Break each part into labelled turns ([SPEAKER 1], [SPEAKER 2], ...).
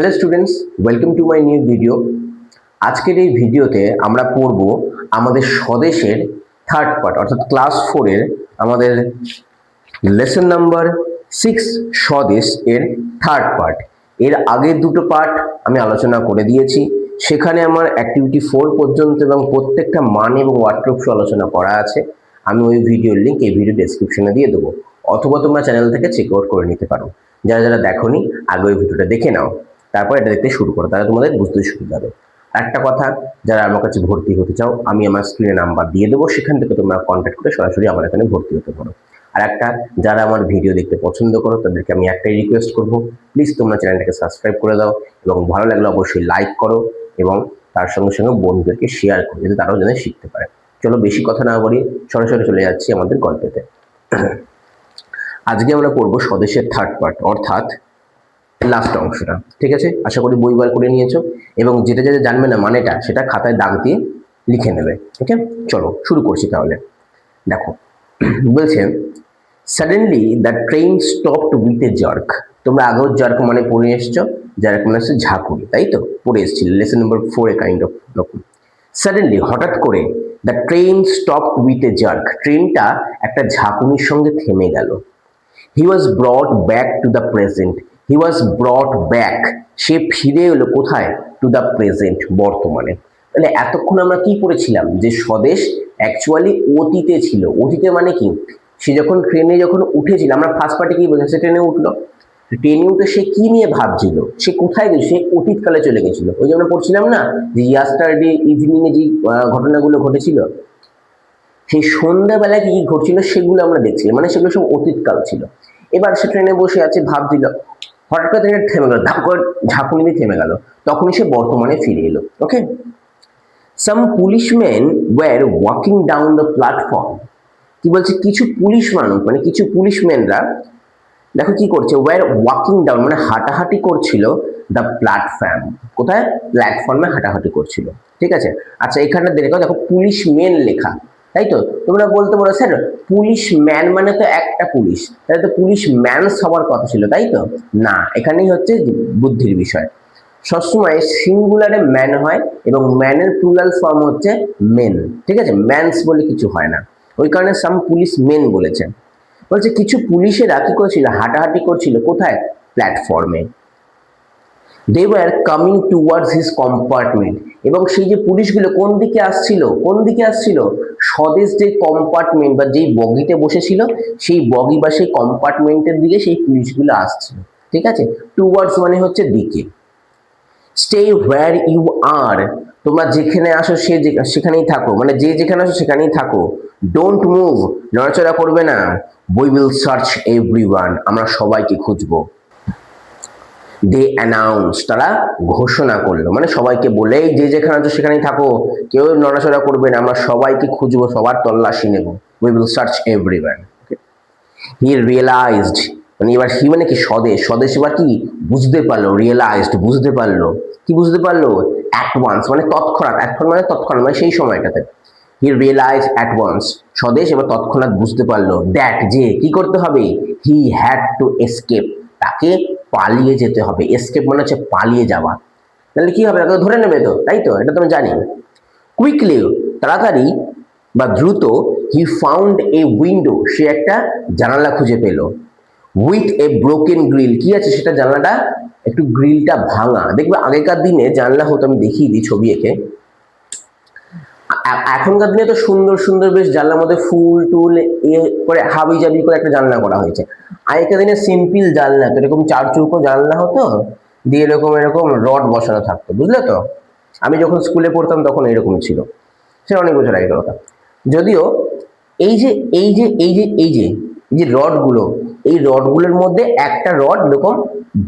[SPEAKER 1] Hello students, welcome to my new video. আজকের এই ভিডিওতে আমরা পড়ব আমাদের স্বদেশের থার্ড পার্ট অর্থাৎ ক্লাস 4 এর আমাদের লেসন নাম্বার 6 স্বদেশ এর থার্ড পার্ট। এর আগের দুটো পার্ট আমি আলোচনা করে দিয়েছি, সেখানে আমার অ্যাক্টিভিটি 4 পর্যন্ত এবং প্রত্যেকটা মান এবং ওয়ার্ডপ্রুফ আলোচনা করা আছে। আমি ওই ভিডিওর লিঙ্ক এই ভিডিও ডেসক্রিপশনে দিয়ে দেবো, অথবা তোমরা চ্যানেল থেকে চেক আউট করে নিতে পারো। যারা যারা দেখোনি আগে ওই ভিডিওটা দেখে নাও, তারপর এটা দেখতে শুরু করো, তাহলে তোমাদের বুঝতে সুবিধা হবে। একটা কথা, যারা আমার কাছে ভর্তি হতে চাও আমি আমার স্ক্রিনে নাম্বার দিয়ে দেবো, সেখান থেকে তোমরা কন্ট্যাক্ট করে সরাসরি আমার এখানে ভর্তি হতে পারো। আর একটা, যারা আমার ভিডিও দেখতে পছন্দ করো তাদেরকে আমি একটাই রিকোয়েস্ট করবো, প্লিজ তোমরা চ্যানেলটাকে সাবস্ক্রাইব করে দাও এবং ভালো লাগলে অবশ্যই লাইক করো এবং তার সঙ্গে সঙ্গে বন্ধুদেরকে শেয়ার করো, যাতে তারাও যেন শিখতে পারে। চলো বেশি কথা না বলি, সরাসরি চলে যাচ্ছি আমাদের গল্পেতে। আজকে আমরা পড়বো স্বদেশের থার্ড পার্ট অর্থাৎ লাস্ট অংশটা। ঠিক আছে, আশা করি বই বার করে নিয়েছো এবং যেটা যেটা জানবে না মানেটা সেটা খাতায় দাগ দিয়ে লিখে নেবে। ওকে, চলো শুরু করছি তাহলে। দেখো, বলছে suddenly the train stopped with a jerk. তোমরা আগেও জার্ক মানে পড়ে এসছো, জার্ক মানে হচ্ছে ঝাঁকুনি, তাই তো পড়ে এসেছিল lesson number 4 a kind of রকম। সাডেনলি হঠাৎ করে the train stopped with a jerk, ট্রেনটা একটা ঝাঁকুনির সঙ্গে থেমে গেল। He was brought back to the present. He was brought back, সে ফিরে এলো কোথায়? টু দ্য প্রেজেন্ট, বর্তমানে। তাহলে এতক্ষণ আমরা কি পড়েছিলাম যে স্বদেশ অ্যাকচুয়ালি অতীতে ছিল। অতীতে মানে কি? সে যখন ট্রেনে যখন উঠেছিল, আমরা ফার্স্ট পার্টে কি বলছি, সে ট্রেনে উঠলো, ট্রেনে উঠে সে কি নিয়ে ভাবছিল, সে কোথায় গেল, সে অতীতকালে চলে গেছিল। ওই যে আমরা পড়ছিলাম না যে ইয়াস্টারডে ইভিনিং এ যে ঘটনাগুলো ঘটেছিল, সেই সন্ধ্যাবেলায় কি কি ঘটছিল সেগুলো আমরা দেখছিলাম, মানে সেগুলো সব অতীতকাল ছিল। এবার সে ট্রেনে বসে আছে, ভাবছিল, হঠাৎ করে ট্রেনে থেমে গেল, ধাপ করে ঝাঁকুনি দিয়ে থেমে গেল, তখনই সে বর্তমানে ফিরে এলো। Okay, some policeman were walking down the platform. কি বলছে? কিছু পুলিশ মানুষ মানে কিছু পুলিশম্যানরা দেখো কি করছে, ওয়ার ওয়াকিং ডাউন মানে হাঁটাহাঁটি করছিল, দ্য প্ল্যাটফর্ম, কোথায়? প্ল্যাটফর্মে হাঁটাহাঁটি করছিল। ঠিক আছে, আচ্ছা এখানে দেখো পুলিশম্যান লেখা, তাই তো? তোমরা বলতে পারো স্যার পুলিশ ম্যান মানে তো একটা পুলিশ, তাহলে তো পুলিশ ম্যান সবার কথা ছিল, তাই তো? না, এখানেই হচ্ছে বুদ্ধির বিষয়। সবসময় সিঙ্গুলারে ম্যান হয় এবং ম্যানের প্লুরাল ফর্ম হচ্ছে মেন। ঠিক আছে, ম্যানস বলে কিছু হয় না, ওই কারণে সাম পুলিশ মেন বলেছে। বলছে কিছু পুলিশেরা কি করছিল, হাঁটাহাঁটি করছিল, কোথায়? প্ল্যাটফর্মে। They were coming towards his compartment, এবং সেই যে পুলিশগুলো কোন দিকে আসছিল, কোন দিকে আসছিল? স্বদেশ যে কম্পার্টমেন্ট বা যেই বগিতে বসেছিল সেই বগি বা সেই কম্পার্টমেন্টের দিকে সেই পুলিশগুলো আসছিল। ঠিক আছে, টুয়ার্ডস মানে হচ্ছে দিকে। স্টে হোয়ার ইউ আর, তোমরা যেখানে আসো সে সেখানেই থাকো, মানে যে যেখানে আসো সেখানেই থাকো। ডোন্ট মুভ, নড়াচড়া করবে না। উই উইল সার্চ এভরিওয়ান, আমরা সবাইকে খুঁজবো। দে অ্যানাউন্স, তারা ঘোষণা করলো, মানে সবাইকে বলে যে যেখানে আছো সেখানেই থাকো, কেউ নড়াচড়া করবে না, আমরা সবাইকে খুঁজবো, সবার তল্লাশি নেব। We will search everyone. He realised, মানে এবার হি মানে কি? স্বদেশ। স্বদেশ এবার কি বুঝতে পারলো, রিয়েলাইজড বুঝতে পারলো। কি বুঝতে পারলো? অ্যাট ওয়ান্স মানে তৎক্ষণাৎ, মানে তৎক্ষণাৎ মানে সেই সময়টাতে। হি রিয়েলাইজ অ্যাট ওয়ান্স, স্বদেশ এবার তৎক্ষণাৎ বুঝতে পারলো, দ্যাট যে কি করতে হবে, হি হ্যাড টু এসকেপ, তাকে পালিয়ে যেতে হবে। এসকেপ মানে হচ্ছে পালিয়ে যাওয়া, তাহলে কি হবে? তাকে ধরে নেবে তো, তাই তো? এটা তো আমি জানি। কুইকলি, তাড়াতাড়ি বা দ্রুত, হি ফাউন্ড এ উইন্ডো, সে একটা জানালা খুঁজে পেল। উইথ এ ব্রোকেন গ্রিল, কি আছে সেটা? জানলাটা একটু গ্রিলটা ভাঙা। দেখবে আগেকার দিনে জানলা হতো, আমি দেখিয়ে দিই ছবি এঁকে। এখনকার দিনে তো সুন্দর সুন্দর বেশ জানলার মধ্যে ফুল টুল করে হাবি জাবি করে একটা জানলা করা হয়েছে। আগেকার দিনে সিম্পল জানলা, তো এরকম চার চৌকো জানলা হতো, দিয়ে এরকম এরকম রড বসানো থাকতো, বুঝলে তো? আমি যখন স্কুলে পড়তাম তখন এরকম ছিল, সেটা অনেক বছর আগের কথা। যদিও এই যে এই যে এই যে এই যে এই যে রডগুলো, এই রডগুলোর মধ্যে একটা রড এরকম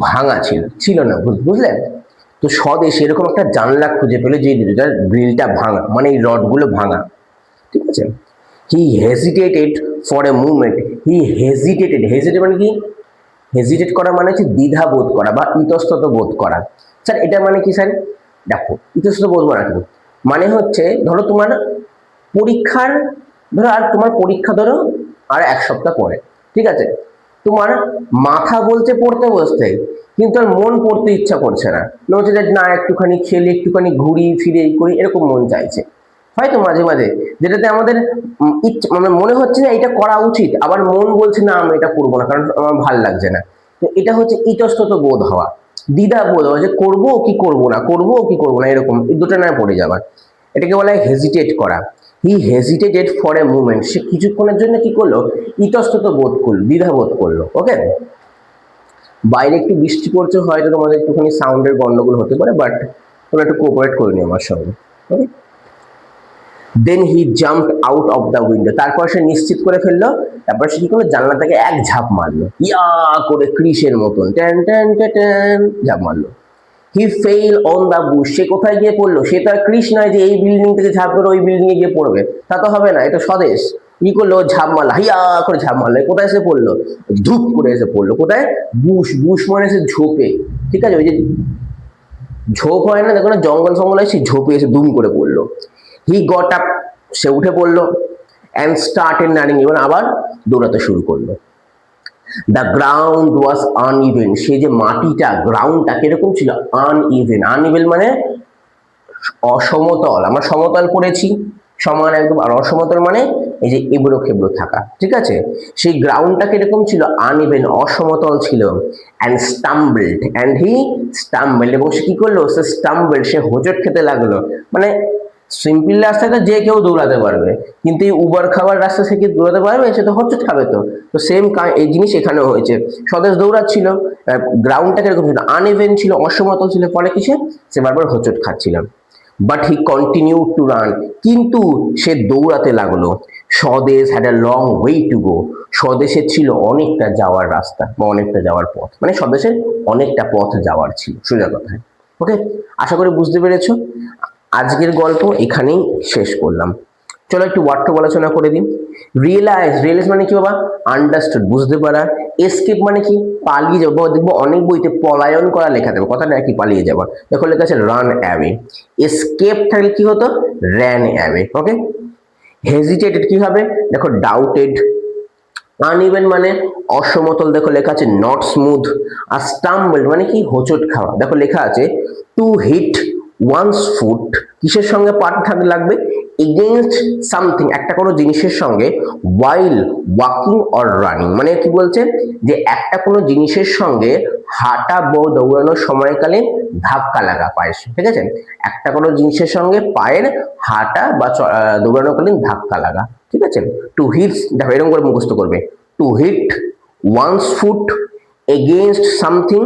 [SPEAKER 1] ভাঙা ছিল না, বুঝলেন? তো স্বদেশ এরকম একটা জানলা খুঁজে পেলো যে গ্রিলটা ভাঙা, মানে এই রডগুলো ভাঙা। ঠিক আছে, he hesitated for a movement. He hesitated, hesitate মানে কি? হেজিটেট করা মানে হচ্ছে দ্বিধা বোধ করা বা ইতস্তত বোধ করা। স্যার এটা মানে কি স্যার? দেখো, ইতস্তত বোধ মানে কি? মানে হচ্ছে ধরো তোমার পরীক্ষার, ধরো আর তোমার পরীক্ষা ধরো আর এক সপ্তাহ পরে, ঠিক আছে? তোমার মাথা বলছে পড়তে বসতে, কিন্তু আর মন পড়তে ইচ্ছা করছে না, মনে হচ্ছে যে না একটুখানি খেলি, একটুখানি ঘুরি ফিরে এই করি, এরকম মন চাইছে। হয়তো মাঝে মাঝে যেটাতে আমাদের মানে মনে হচ্ছে না এটা করা উচিত, আবার মন বলছে না আমি এটা করবো না কারণ আমার ভাল লাগছে না। তো এটা হচ্ছে ইতস্তত বোধ হওয়া, দ্বিধা বোধ হওয়া, যে করবো কি করবো না, করবো কি করবো না, এরকম এই দুটো নয় পড়ে যাওয়া। এটাকে বলা হয় হেজিটেট করা। হি হেজিটেটেড ফর এ মুমেন্ট, সে কিছুক্ষণের জন্য কি করলো, ইতস্তত বোধ করলো, দ্বিধা বোধ করলো। ওকে, বাইরে একটু বৃষ্টি পড়ছে, হয়তো তোমাদের একটুখানি সাউন্ডের গন্ডগোল হতে পারে, বাট তোমরা একটু কোঅপারেট করে নিও আমার সঙ্গে। Okay, then he jumped out of the window, তারপর সে নিশ্চিত করে ফেললো, তারপর সে কি করলো, জানলা থেকে এক ঝাঁপ মারলো, ইয়া করে ক্রিসের মতন ট্যান ট্যান ট্যান ঝাঁপ মারলো। হি ফেইল অন দ্য বুশ, সে কোথায় গিয়ে পড়লো, সে তো আর কৃষ নয় যে এই বিল্ডিং থেকে ঝাঁপ করে ওই বিল্ডিং এ গিয়ে পড়বে, তা তো হবে না, এটা স্বদেশ। কি করলো, ঝাঁপ মারলো, হিয়া করে ঝাঁপ মারলো, কোথায় এসে পড়লো, ধূপ করে এসে পড়লো কোথায়, বুশ, বুশ মানে এসে ঝোপে, ঠিক আছে, ওই যে ঝোপ হয় না, দেখো না জঙ্গল ফঙ্গল হয়, সেই ঝোপে এসে দুম করে পড়লো। হি গট আপ, সে উঠে পড়লো, অ্যান্ড স্টার্টেড রানিং, এবং আবার দৌড়াতে শুরু করলো। দ্য গ্রাউন্ড ওয়াজ আনইভেন, সে যে মাটিটা, গ্রাউন্ডটা কিরকম ছিল, আনইভেন, আনইভেন মানে অসমতল, আমরা সমতল পড়েছি সমান একদম, আর অসমতল মানে এই যে এবড়ো খেবড়ো থাকা, ঠিক আছে। সেই গ্রাউন্ডটা কিরকম ছিল, আনইভেন, অসমতল ছিল। অ্যান্ড স্টাম্বলড, অ্যান্ড হি স্টাম্বলড, এবং সে কি করলো, সে স্টাম্বলড, সে হোঁচট খেতে লাগলো। মানে সিম্পল রাস্তায় তো যে কেউ দৌড়াতে পারবে, কিন্তু এই উবার খাবার রাস্তা সে কি দৌড়াতে পারবে, সে তো হোঁচট খাবে। তো তো সেম এই জিনিস এখানেও হয়েছে, স্বদেশ দৌড়াচ্ছিল, গ্রাউন্ডটা কিরকম ছিল, আনইভেন ছিল, অসমতল ছিল, ফলে কিসে, সে বারবার হোঁচট খাচ্ছিল। But he continue to run, কিন্তু সে দৌড়াতে লাগলো। Swadesh had a long way to go, স্বদেশের ছিল অনেকটা যাওয়ার রাস্তা বা অনেকটা যাওয়ার পথ, মানে স্বদেশের অনেকটা পথ যাওয়ার ছিল, সোজা কথায়। ওকে, আশা করি বুঝতে পেরেছো। আজকের গল্প এখানেই শেষ করলাম। চলো একটু ওয়ার্ডটপ আলোচনা করে দিই। রিয়েলাইজ, রিয়েলাইজ মানে কি বাবা, আন্ডারস্টুড, বুঝতে পারা। এসকেপ মানে কি, পালিয়ে যাবো, দেখবো অনেক বইতে পলায়ন করা লেখা দেবে, কথাটা কি পালিয়ে যাওয়া, দেখো লেখা আছে রান অ্যাওয়ে। এসকেপ থাকলে কি হতো, র্যান অ্যাওয়ে। ওকে, হেজিটেটেড কি হবে, দেখো ডাউটেড। আনইভেন মানে অসমতল, দেখো লেখা আছে নট স্মুথ। আর স্টাম্বলড মানে কি, হোঁচট খাওয়া, দেখো লেখা আছে টু হিট ওয়ান্স ফুট, কিসের সঙ্গে পাট থাকতে লাগবে, এগেইনস্ট সামথিং, একটা কোনো জিনিসের সঙ্গে, ওয়াইল ওয়াকিং অর রানিং, মানে কি বলছে, যে একটা কোনো জিনিসের সঙ্গে হাঁটা বা দৌড়ানোর সময়কালীন ধাক্কা লাগা পায়ের, ঠিক আছে, একটা কোনো জিনিসের সঙ্গে পায়ের হাঁটা বা দৌড়ানোকালীন ধাক্কা লাগা, ঠিক আছে। টু হিট, দেখো এরকম করে মুখস্থ করবে, to hit one's foot against something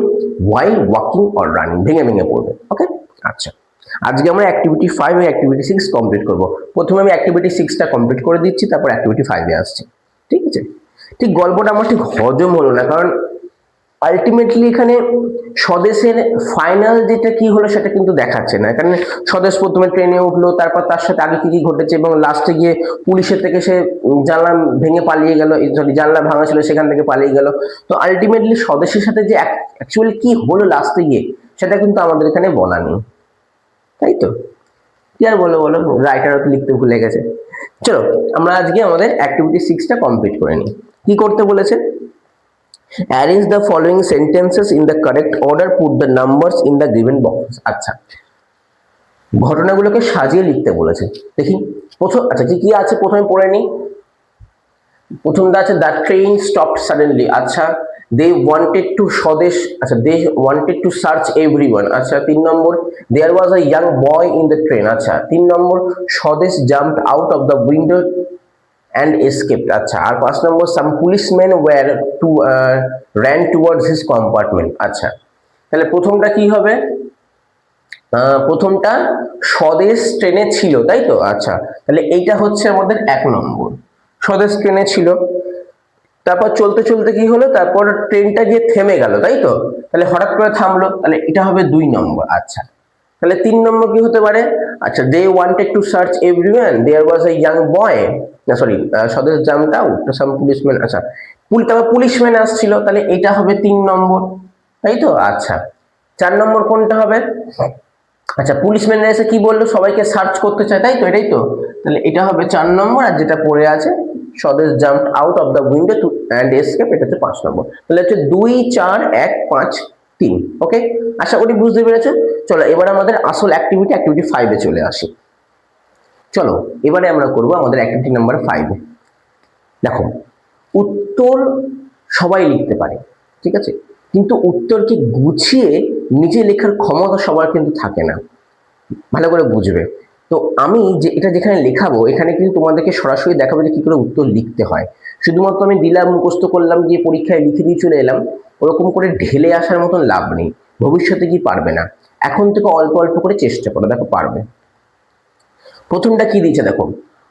[SPEAKER 1] while walking or running, ভেঙে ভেঙে পড়বে। ওকে, আচ্ছা, আজকে আমরা অ্যাক্টিভিটি 5 এবং অ্যাক্টিভিটি 6 কমপ্লিট করব। প্রথমে আমি অ্যাক্টিভিটি 6টা কমপ্লিট করে দিচ্ছি, তারপর অ্যাক্টিভিটি 5 এ আসছি, ঠিক আছে। ঠিক গল্পটা আমার ঠিক হজম হলো না, কারণ আলটিমেটলি এখানে স্বদেশের ফাইনাল যেটা কি হলো সেটা কিন্তু দেখাচ্ছে না। এখানে স্বদেশ প্রথমে ট্রেনে উঠলো, তারপর তার সাথে আগে কি কি ঘটেছে, এবং লাস্টে গিয়ে পুলিশের থেকে সে জানলা ভেঙে পালিয়ে গেল, সরি জানলা ভাঙা ছিল সেখান থেকে পালিয়ে গেল। তো আলটিমেটলি স্বদেশের সাথে যে অ্যাকচুয়ালি কি হলো লাস্টে গিয়ে, সেটা কিন্তু আমাদের এখানে বলা নেই, তাই তো। কি আর বলো বলো, রাইটারও তো লিখতে ভুলে গেছে। চলো আমরা আজকে আমাদের অ্যাক্টিভিটি 6টা কমপ্লিট করে নিই। কি করতে বলেছে, arrange the following sentences in the correct order, put the numbers in the given boxes। আচ্ছা, ঘটনাগুলোকে সাজিয়ে লিখতে বলেছে। দেখি প্রথম, আচ্ছা কি কি আছে প্রথমে পড়ে নিই। প্রথমটা আছে দ্য ট্রেন স্টপড সাডেনলি, আচ্ছা দে ওয়ান্টেড টু স্বদেশ, আচ্ছা they wanted to search everyone, আচ্ছা 3 number there was a young boy in the train, আচ্ছা 3 number Swadesh jumped out of the window and escaped, আচ্ছা আর 5 নম্বর some policemen were to ran towards his compartment, আচ্ছা তাহলে প্রথমটা কি হবে, প্রথমটা স্বদেশ ট্রেনে ছিল, তাই তো। আচ্ছা তাহলে এইটা হচ্ছে আমাদের 1 নম্বর, স্বদেশ ট্রেনে ছিল, তারপর চলতে চলতে কি হলো, তারপর ট্রেনটা গিয়ে থেমে গেল, তাই তো, তাহলে হঠাৎ করে থামলো, তাহলে এটা হবে 2 নম্বর। আচ্ছা তাহলে 3 নম্বর কি হতে পারে, আচ্ছা they wanted to search everyone there was a young boy, না সরি স্বদেশ জাম্পড আউট সাম পুলিশম্যান, আচ্ছা তারপর পুলিশম্যান আসছিল, তাহলে এটা হবে 3 নম্বর, তাই তো। আচ্ছা 4 নম্বর কোনটা হবে, আচ্ছা পুলিশম্যান এসে কি বললো, সবাইকে সার্চ করতে চায়, তাই তো, এটাই তো, তাহলে এটা হবে 4 নম্বর। আর যেটা পড়ে আছে স্বদেশ jumped out of the window and escape, এটা হচ্ছে 5 নম্বর। তাহলে হচ্ছে 2 4 1 5 3। ওকে, আশা করি বুঝতে পেরেছো। চলো এবার আমাদের আসল অ্যাক্টিভিটি 5 এ চলে আসি। চলো এবারে আমরা করব আমাদের অ্যাক্টিভিটি নাম্বার 5। দেখো, উত্তর সবাই লিখতে পারে, ঠিক আছে, কিন্তু উত্তরকে গুছিয়ে নিজে লেখার ক্ষমতা সবার কিন্তু থাকে না। ভালো করে বুঝবে। তো আমি যে এটা যেখানে লেখাবো, এখানে কিন্তু তোমাদেরকে সরাসরি দেখাবো যে কি করে উত্তর লিখতে হয়। শুধুমাত্র আমি দিলাম, মুখস্থ করলাম, গিয়ে পরীক্ষায় লিখে দিয়ে চলে এলাম, ওরকম করে ঢেলে আসার মতন লাভ নেই। ভবিষ্যতে কি পারবে না। এখন থেকে অল্প অল্প করে চেষ্টা করো, দেখো পারবে। প্রথমটা কি দিয়েছে দেখো,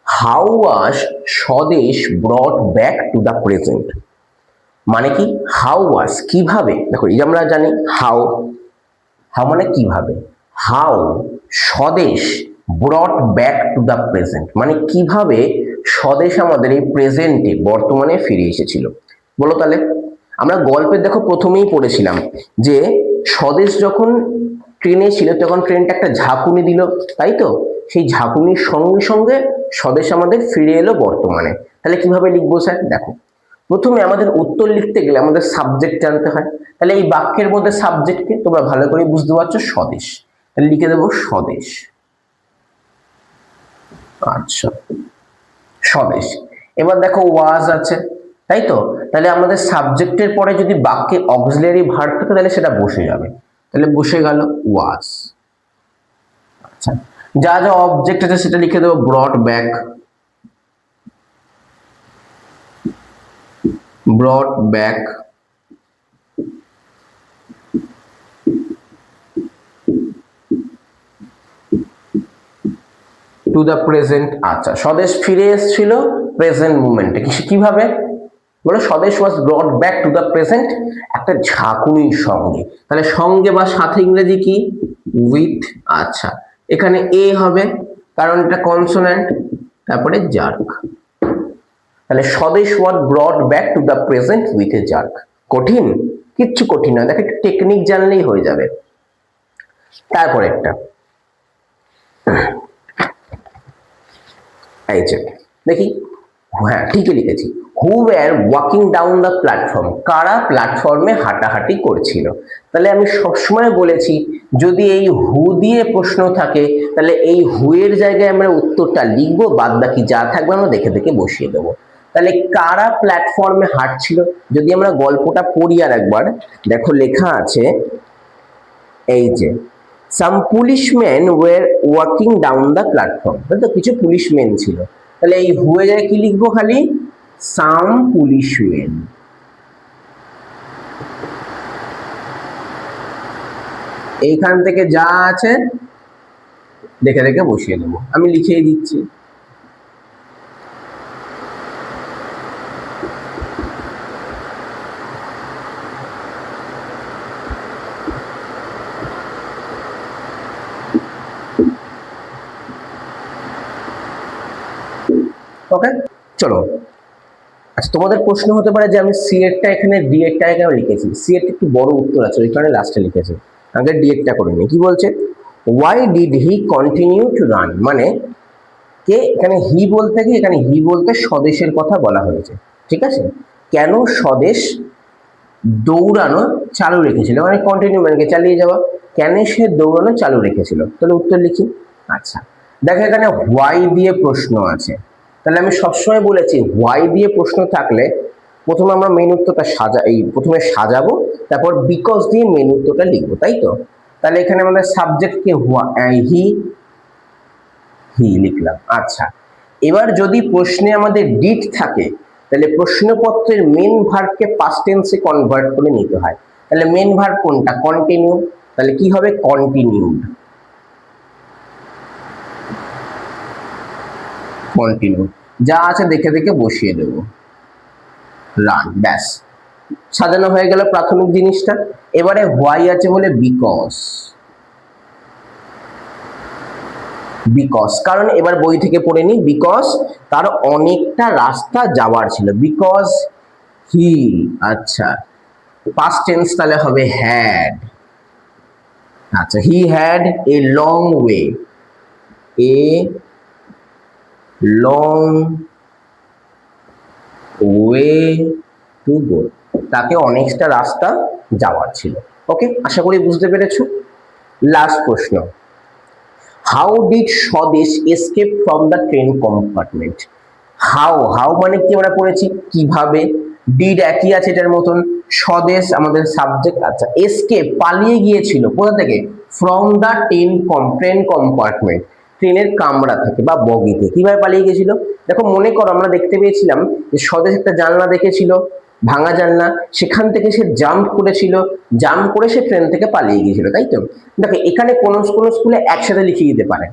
[SPEAKER 1] হাউ ওয়াজ স্বদেশ ব্রট ব্যাক টু দ্য প্রেজেন্ট। মানে কি, হাউ ওয়াজ কিভাবে, দেখো এই যে আমরা জানি হাউ, হাউ মানে কিভাবে, হাউ স্বদেশ ব্রট ব্যাক টু দ্য প্রেজেন্ট মানে কিভাবে স্বদেশ আমাদের এই প্রেজেন্টে বর্তমানে ফিরে এসেছিল। বলো তাহলে। আমরা গল্পের দেখো প্রথমেই পড়েছিলাম যে স্বদেশ যখন ট্রেনে ছিল তখন ট্রেনটা একটা ঝাঁকুনি দিল, তাই তো, সেই ঝাঁকুনির সঙ্গে সঙ্গে স্বদেশ আমাদের ফিরে এলো বর্তমানে। তাহলে কিভাবে লিখবো স্যার, দেখো প্রথমে আমাদের উত্তর লিখতে গেলে আমাদের সাবজেক্ট জানতে হয়। তাহলে এই বাক্যের মধ্যে সাবজেক্টকে তোমরা ভালো করে বুঝতে পারছো, স্বদেশ, তাহলে লিখে দেবো স্বদেশ। আচ্ছা, স্বদেশ। এবার দেখো ওয়াজ আছে, তাই তো, তাহলে আমাদের সাবজেক্টের পরে যদি বাক্যে অক্সিলারি ভার্ব থাকে তাহলে সেটা বসে যাবে, তাহলে বসে গেল ওয়াজ। আচ্ছা, যা যা অবজেক্ট আছে সেটা লিখে দেবো brought back, brought back. To the present. আচ্ছা, স্বদেশ ফিরে এসেছিল প্রেজেন্ট মুমেন্টে, কিভাবে বলো, Swadesh was brought back to the present একটা ঝাঁকুনির সঙ্গে। তাহলে সঙ্গে বা সাথে ইংরেজি কি, উইথ। আচ্ছা, এখানে এ হবে কারণ এটা কনসোন্যান্ট, তারপরে জার্ক। তাহলে Swadesh was brought back to the present with a jerk. কঠিন কিচ্ছু কঠিন নয়, দেখো একটু টেকনিক জানলেই হয়ে যাবে। তারপরে একটা এই যে দেখি, হ্যাঁ ঠিকই লিখেছি, who were walking down the platform, কারা প্ল্যাটফর্মে হাঁটাহাঁটি করছিল। তাহলে আমি সবসময় বলেছি যদি এই হু দিয়ে প্রশ্ন থাকে তাহলে এই হু এর জায়গায় আমরা উত্তরটা লিখবো, বাদ বাকি যা থাকবে আমরা দেখে দেখে বসিয়ে দেবো। তাহলে কারা প্ল্যাটফর্মে হাঁটছিল, যদি আমরা গল্পটা পড়ি আর একবার, দেখো লেখা আছে এই যে some policeman were walking down the platform, তাই তো, কিছু পুলিশম্যান ছিল। তাহলে এই হুয়ে যায় কি লিখবো, খালি সাম পুলিশম্যান। এইখান থেকে যা আছে দেখে দেখে বসিয়ে দেবো, আমি লিখেই দিচ্ছি। ওকে, চলো। আচ্ছা, তোমাদের প্রশ্ন হতে পারে যে আমি সি এরটা এখানে ডি এরটা কেন লিখেছি, সি এরটা একটু বড় উত্তর আছে ওই কারণে লাস্টে লিখেছি, আগে ডি এরটা করে নি। কি বলছে, why did he continue to run, মানে কে এখানে হি বলতে কি, এখানে হি বলতে স্বদেশের কথা বলা হয়েছে, ঠিক আছে। কেন স্বদেশ দৌড়ানো চালু রেখেছিল, মানে কন্টিনিউ মানে চালিয়ে যাওয়া, কেন সে দৌড়ানো চালু রেখেছিল, তাহলে উত্তর লিখি। আচ্ছা, দেখো এখানে হোয়াই দিয়ে প্রশ্ন আছে, তাহলে আমি সবসময় বলেছি হোয়াই দিয়ে প্রশ্ন থাকলে প্রথমে আমরা মেন উত্তরটা প্রথমে সাজাবো, তারপর বিকজ দিয়ে মেন উত্তরটা লিখবো, তাই তো। তাহলে এখানে আমাদের সাবজেক্ট কে হি, হি লিখলাম। আচ্ছা, এবার যদি প্রশ্নে আমাদের ডিড থাকে তাহলে প্রশ্নপত্রের মেন ভার্বকে পাস্ট টেন্সে কনভার্ট করে নিতে হয়। তাহলে মেন ভার্ব কোনটা, কন্টিনিউ, তাহলে কি হবে কন্টিনিউড, কন্টিনিউ। যা আছে দেখে দেখে বসিয়ে দেব, রান, ব্যাস সাজানো হয়ে গেল প্রাথমিক জিনিসটা। এবারে হোয়াই আছে বলে বিকজ, বিকজ কারণ এবার বই থেকে পড়ে নি, বিকজ তার অনেকটা রাস্তা যাওয়ার ছিল, বিকজ হি। আচ্ছা, পাস্ট টেন্স তাহলে হবে হ্যাড। আচ্ছা, he had a long way, a long way to গো, তাকে অনেকটা রাস্তা যাওয়ার ছিল। ওকে, আশা করি বুঝতে পেরেছো। লাস্ট প্রশ্ন, হাউ ডিড স্বদেশ escape from the train compartment? How মানে কি আমরা পড়েছি কিভাবে, ডিড একই আছে এটার মতন, স্বদেশ আমাদের সাবজেক্ট। আচ্ছা, এসকেপ পালিয়ে গিয়েছিল কোথা থেকে? ফ্রম দ্য ট্রেন কম্পার্টমেন্ট, ট্রেনের কামরা থেকে বা বগিতে। কিভাবে পালিয়ে গিয়েছিল? দেখো মনে করো আমরা দেখতে পেয়েছিলাম যে স্বদেশ একটা জানলা দেখেছিল, ভাঙা জানলা, সেখান থেকে সে জাম্প করেছিল, জাম্প করে সে ট্রেন থেকে পালিয়ে গিয়েছিল, তাই তো? দেখো এখানে কোন কোন স্কুলে একসাথে লিখিয়ে দিতে পারে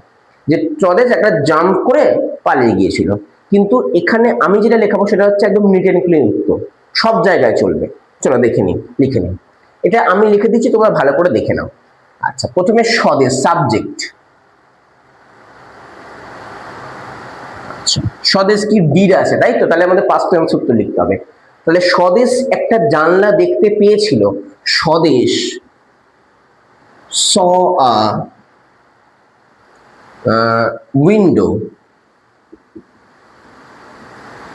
[SPEAKER 1] যে স্বদেশ একটা জাম্প করে পালিয়ে গিয়েছিল, কিন্তু এখানে আমি যেটা লেখাবো সেটা হচ্ছে একদম নিট এন্ড ক্লিন উত্তর, সব জায়গায় চলবে। চলো দেখে নিই, লিখে নিই। এটা আমি লিখে দিচ্ছি, তোমরা ভালো করে দেখে নাও। আচ্ছা, প্রথমে স্বদেশ সাবজেক্ট। আচ্ছা, স্বদেশ কি ডিড আছে, তাই তো? তাহলে আমাদের পাস্ট টেন্স উত্তর লিখতে হবে। তাহলে স্বদেশ একটা জানলা দেখতে পেয়েছিল, স্বদেশ saw a window।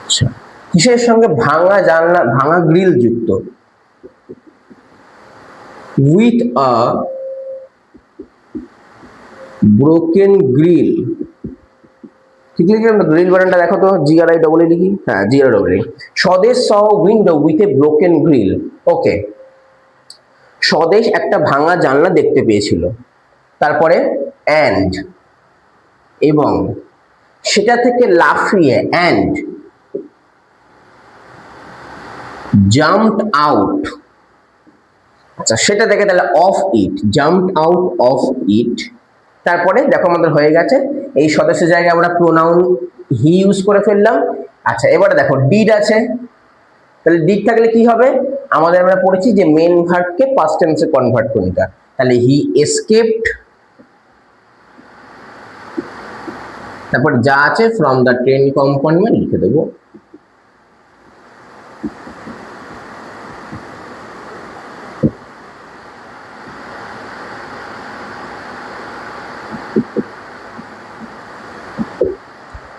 [SPEAKER 1] আচ্ছা, কিসের সঙ্গে? ভাঙা জানলা, ভাঙা গ্রিল যুক্ত, with a broken grill। ঠিক লিখলাম না? গ্রিল বানানটা দেখো তো, জিআরআই ডবল এ লিখি, হ্যাঁ জিআরআই ডবল এ। স্বদেশ saw a window with a broken grill। ওকে, স্বদেশ একটা ভাঙা জানলা দেখতে পেয়েছিল, তারপরে and এবং সেটা থেকে লাফিয়ে and jumped out। আচ্ছা, সেটা থেকে তাহলে of it, jumped out of it. তারপরে দেখো আমাদের হয়ে গেছে, এই সদস্যের জায়গায় আমরা প্রোনাউন হি ইউজ করে ফেললাম। আচ্ছা, এবারে দেখো ডিড আছে, তাহলে ডিড থাকলে কি হবে? আমাদের আমরা পড়েছি যে মেন ভার্বকে পাস্ট টেন্সে কনভার্ট করে নিতে, তাহলে হি এসকেপড, তারপর যা আছে ফ্রম দ্য ট্রেন কম্পার্টমেন্ট লিখে দেবো।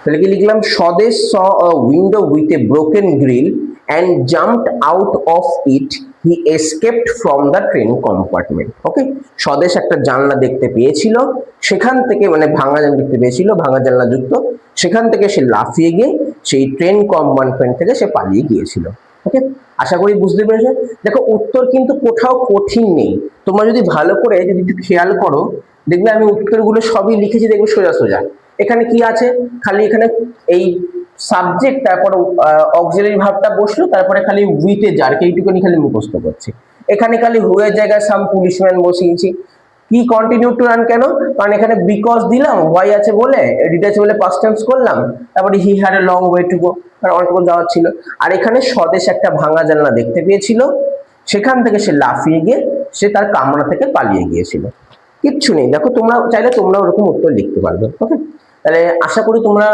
[SPEAKER 1] তাহলে কি লিখলাম? স্বদেশ saw a window with a broken grill and jumped out of it, he escaped from the train compartment। ওকে, স্বদেশ একটা জানলা দেখতে পেয়েছিল, সেখান থেকে মানে ভাঙা জানলা দেখতে পেয়েছিল, ভাঙা জানলা যুক্ত, সেখান থেকে সে লাফিয়ে গিয়ে সেই ট্রেন কম্পার্টমেন্ট থেকে সে পালিয়ে গিয়েছিল। ওকে, আশা করি বুঝতে পেরেছো। দেখো উত্তর কিন্তু কোথাও কঠিন নেই, তোমরা যদি ভালো করে যদি একটু খেয়াল করো দেখবে আমি উত্তরগুলো সবই লিখেছি, দেখবে সোজা সোজা। এখানে কি আছে? খালি এখানে এই সাবজেক্ট, তারপর অক্সিলারি ভার্বটা বসলো, তারপরে খালি উইথে যার এইটুকুনি খালি মুখস্থ করছি। এখানে খালি হুয়ের জায়গায় সাম পুলিশম্যান বসিয়েছি। কি কন্টিনিউ টু রান কেন? কারণ এখানে বিকজ দিলাম, হোয়াই আছে বলে, ডিড আছে বলে পাস্ট টেন্স করলাম, তারপরে he had a long way to গো, কারণ অনেকক্ষণ যাওয়ার ছিল। আর এখানে স্বদেশ একটা ভাঙা জানলা দেখতে পেয়েছিল, সেখান থেকে সে লাফিয়ে গিয়ে সে তার কামরা থেকে পালিয়ে গিয়েছিল। কিচ্ছু নেই, দেখো তোমরা চাইলে তোমরা ওরকম উত্তর লিখতে পারবে। ওকে, তাহলে আশা করি তোমরা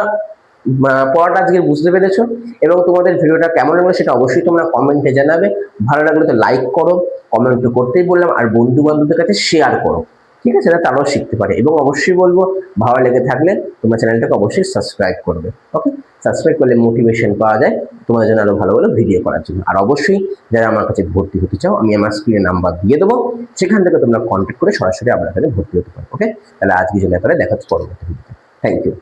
[SPEAKER 1] পড়াটা আজকে বুঝতে পেরেছো, এবং তোমাদের ভিডিওটা কেমন লাগলো সেটা অবশ্যই তোমরা কমেন্টে জানাবে। ভালো লাগলে তো লাইক করো, কমেন্ট তো করতেই বললাম, আর বন্ধু বান্ধবদের কাছে শেয়ার করো, ঠিক আছে? তারাও শিখতে পারে। এবং অবশ্যই বলবো ভালো লেগে থাকলে তোমার চ্যানেলটাকে অবশ্যই সাবস্ক্রাইব করবে। ওকে, সাবস্ক্রাইব করলে মোটিভেশন পাওয়া যায় তোমার জন্য আরো ভালো ভালো ভিডিও করার জন্য। আর অবশ্যই যারা আমার কাছে ভর্তি হতে চাও, আমি আমার স্ক্রিনে নাম্বার দিয়ে দেবো, সেখান থেকে তোমরা কন্ট্যাক্ট করে সরাসরি আমার কাছে ভর্তি হতে পারো। ওকে, তাহলে আজকে জন্য দেখা হচ্ছে পরবর্তী ভিডিওতে। Thank you.